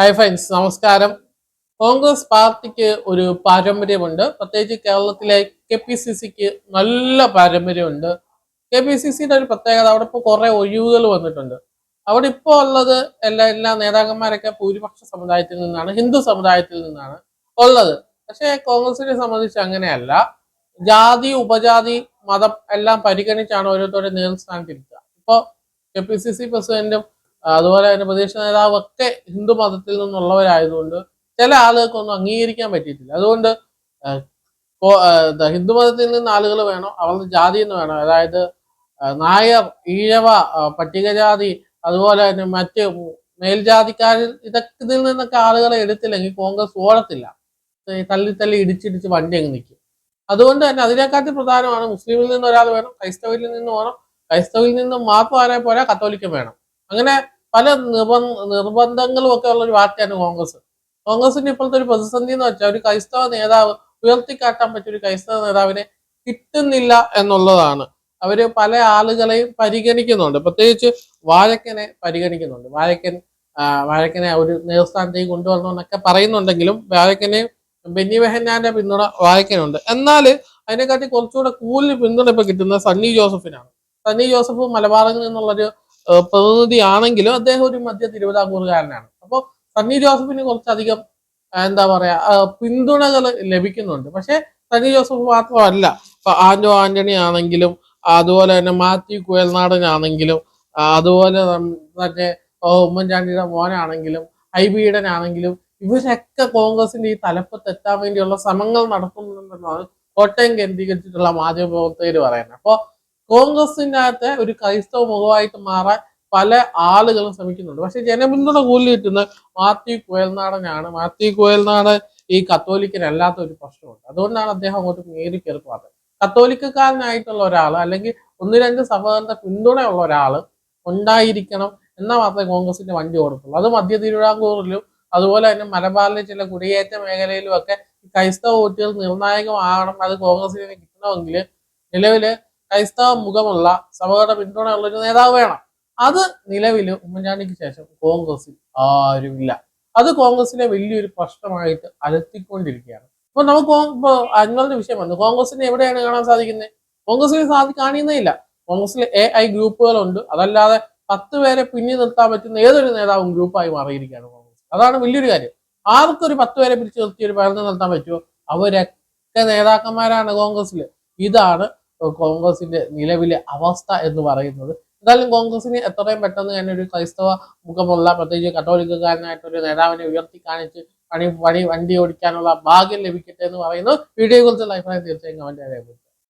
Hi friends, നമസ്കാരം. കോൺഗ്രസ് പാർട്ടിക്ക് ഒരു പാരമ്പര്യമുണ്ട്. പ്രത്യേകിച്ച് കേരളത്തിലെ KPCCക്ക് നല്ല പാരമ്പര്യമുണ്ട്. KPCCയുടെ ഒരു പ്രത്യേകത, അവിടെ ഇപ്പോൾ കുറെ ഒഴിവുകൾ വന്നിട്ടുണ്ട്. അവിടെ ഇപ്പോൾ ഉള്ളത് എല്ലാ നേതാക്കന്മാരൊക്കെ ഭൂരിപക്ഷ സമുദായത്തിൽ നിന്നാണ്, ഹിന്ദു സമുദായത്തിൽ നിന്നാണ് ഉള്ളത്. പക്ഷേ കോൺഗ്രസിനെ സംബന്ധിച്ച് അങ്ങനെയല്ല. ജാതി, ഉപജാതി, മതം എല്ലാം പരിഗണിച്ചാണ് ഓരോരുത്തരുടെ നേതൃസ്ഥാനത്തിരിക്കുക. ഇപ്പോൾ KPCC പ്രസിഡന്റും അതുപോലെ തന്നെ പ്രതിപക്ഷ നേതാവൊക്കെ ഹിന്ദു മതത്തിൽ നിന്നുള്ളവരായതുകൊണ്ട് ചില ആളുകൾക്കൊന്നും അംഗീകരിക്കാൻ പറ്റിയിട്ടില്ല. അതുകൊണ്ട് ഹിന്ദു മതത്തിൽ നിന്ന് ആളുകൾ വേണം, അവരുടെ ജാതി എന്ന് വേണം. അതായത് നായർ, ഈഴവ, പട്ടികജാതി, അതുപോലെ തന്നെ മറ്റ് മേൽജാതിക്കാരിൽ ഇതിൽ നിന്നൊക്കെ ആളുകളെ എടുത്തില്ലെങ്കിൽ കോൺഗ്രസ് ഓടത്തില്ല. തല്ലി ഇടിച്ചിടിച്ച് വണ്ടി അങ്ങ് നിൽക്കും. അതുകൊണ്ട് തന്നെ അതിനെക്കാട്ടി പ്രധാനമാണ് മുസ്ലിമിൽ നിന്ന് ഒരാൾ വേണം, ക്രൈസ്തവിൽ നിന്ന് വേണം, ക്രൈസ്തവിൽ നിന്ന് മാത്രം ആരാൻ പോരാ, കത്തോലിക്ക വേണം. അങ്ങനെ പല നിർബന്ധങ്ങളും ഒക്കെ ഉള്ള ഒരു പാർട്ടിയാണ് കോൺഗ്രസ്. കോൺഗ്രസിന്റെ ഇപ്പോഴത്തെ ഒരു പ്രതിസന്ധി എന്ന് വെച്ചാൽ ഒരു ക്രൈസ്തവ നേതാവ്, ഉയർത്തിക്കാട്ടാൻ പറ്റിയ ഒരു ക്രൈസ്തവ നേതാവിനെ കിട്ടുന്നില്ല എന്നുള്ളതാണ്. അവര് പല ആളുകളെയും പരിഗണിക്കുന്നുണ്ട്. പ്രത്യേകിച്ച് വാഴക്കനെ പരിഗണിക്കുന്നുണ്ട്. വാഴക്കനെ ഒരു നേതൃസ്ഥാനത്തേക്ക് കൊണ്ടുവരണമെന്നൊക്കെ പറയുന്നുണ്ടെങ്കിലും വാഴക്കനെ ബെന്നി ബെഹന്നാന്റെ പിന്തുണ വാഴക്കനുണ്ട്. എന്നാൽ അതിനെക്കാട്ടി കുറച്ചുകൂടെ കൂടുതൽ പിന്തുണ ഇപ്പൊ കിട്ടുന്നത് സണ്ണി ജോസഫിനാണ്. സണ്ണി ജോസഫ് മലബാറിൽ നിന്നുള്ളൊരു പ്രതിനിധിയാണെങ്കിലും അദ്ദേഹം ഒരു മധ്യ തിരുവിതാംകൂറുകാരനാണ്. അപ്പോൾ സണ്ണി ജോസഫിന് കുറച്ചധികം എന്താ പറയാ പിന്തുണകൾ ലഭിക്കുന്നുണ്ട്. പക്ഷെ സണ്ണി ജോസഫ് മാത്രമല്ല, ഇപ്പൊ ആന്റോ ആന്റണി ആണെങ്കിലും, അതുപോലെ തന്നെ മാത്യു കുഴൽനാടനാണെങ്കിലും, അതുപോലെ തന്നെ ഉമ്മൻചാണ്ടിയുടെ മോനാണെങ്കിലും, ഹൈബീഡനാണെങ്കിലും, ഇവരൊക്കെ കോൺഗ്രസിന്റെ ഈ തലപ്പത്തെത്താൻ വേണ്ടിയുള്ള ശ്രമങ്ങൾ നടത്തുന്നുണ്ടെന്നാണ് കോട്ടയം കേന്ദ്രീകരിച്ചിട്ടുള്ള മാധ്യമ പ്രവർത്തകർ പറയുന്നത്. അപ്പോൾ കോൺഗ്രസിൻ്റെ അകത്തെ ഒരു ക്രൈസ്തവ മുഖമായിട്ട് മാറാൻ പല ആളുകളും ശ്രമിക്കുന്നുണ്ട്. പക്ഷെ ജനപിന്തുണ കൂടുതൽ കിട്ടുന്ന മാത്യു കുഴൽനാടനാണ്. മാത്യു കുഴൽനാടൻ ഈ കത്തോലിക്കനല്ലാത്ത ഒരു പ്രശ്നമുണ്ട്. അതുകൊണ്ടാണ് അദ്ദേഹം അങ്ങോട്ട് നേരി കയറിപ്പോകാത്തത്. കത്തോലിക്കക്കാരനായിട്ടുള്ള ഒരാൾ, അല്ലെങ്കിൽ ഒന്ന് രണ്ട് സഭകളുടെ പിന്തുണയുള്ള ഒരാൾ ഉണ്ടായിരിക്കണം എന്നാൽ മാത്രമേ കോൺഗ്രസിന്റെ വണ്ടി ഓടത്തുള്ളൂ. അത് മധ്യ തിരുവിതാംകൂറിലും അതുപോലെ തന്നെ മലബാറിലെ ചില കുടിയേറ്റ മേഖലയിലും ഒക്കെ ക്രൈസ്തവ വോട്ടുകൾ നിർണായകമാകണം. അത് കോൺഗ്രസിന് കിട്ടണമെങ്കിൽ നിലവില് ക്രൈസ്തവ മുഖമുള്ള സഭകളുടെ പിന്തുണയുള്ള ഒരു നേതാവ് വേണം. അത് നിലവിൽ ഉമ്മൻചാണ്ടിക്ക് ശേഷം കോൺഗ്രസിൽ ആരുമില്ല. അത് കോൺഗ്രസിലെ വലിയൊരു പ്രശ്നമായിട്ട് അലത്തിക്കൊണ്ടിരിക്കുകയാണ്. അപ്പൊ നമുക്ക് ഇപ്പൊ അൻവറിന്റെ വിഷയം വന്നു. കോൺഗ്രസിനെ എവിടെയാണ് കാണാൻ സാധിക്കുന്നത്? കോൺഗ്രസിനെ കാണുന്നേ ഇല്ല. കോൺഗ്രസിൽ AI ഗ്രൂപ്പുകളുണ്ട്. അതല്ലാതെ 10 പേരെ പിന്നിൽ നിർത്താൻ പറ്റുന്ന ഏതൊരു നേതാവും ഗ്രൂപ്പായി മാറിയിരിക്കുകയാണ് കോൺഗ്രസ്. അതാണ് വലിയൊരു കാര്യം. ആർക്കൊരു 10 പേരെ പിടിച്ചു നിർത്തി ഒരു പരന്ന് നിർത്താൻ പറ്റുമോ? അവരൊക്കെ നേതാക്കന്മാരാണ് കോൺഗ്രസിൽ. ഇതാണ് കോൺഗ്രസിന്റെ നിലവിലെ അവസ്ഥ എന്ന് പറയുന്നത്. എന്തായാലും കോൺഗ്രസിന് എത്രയും പെട്ടെന്ന് തന്നെ ഒരു ക്രൈസ്തവ മുഖമുള്ള, പ്രത്യേകിച്ച് കത്തോലിക്കക്കാരനായിട്ടൊരു നേതാവിനെ ഉയർത്തി കാണിച്ച് വണ്ടി ഓടിക്കാനുള്ള ഭാഗ്യം ലഭിക്കട്ടെ എന്ന് പറയുന്നു. വീഡിയോയെ കുറിച്ചുള്ള അഭിപ്രായം തീർച്ചയായും കമന്റ് ചെയ്യാൻ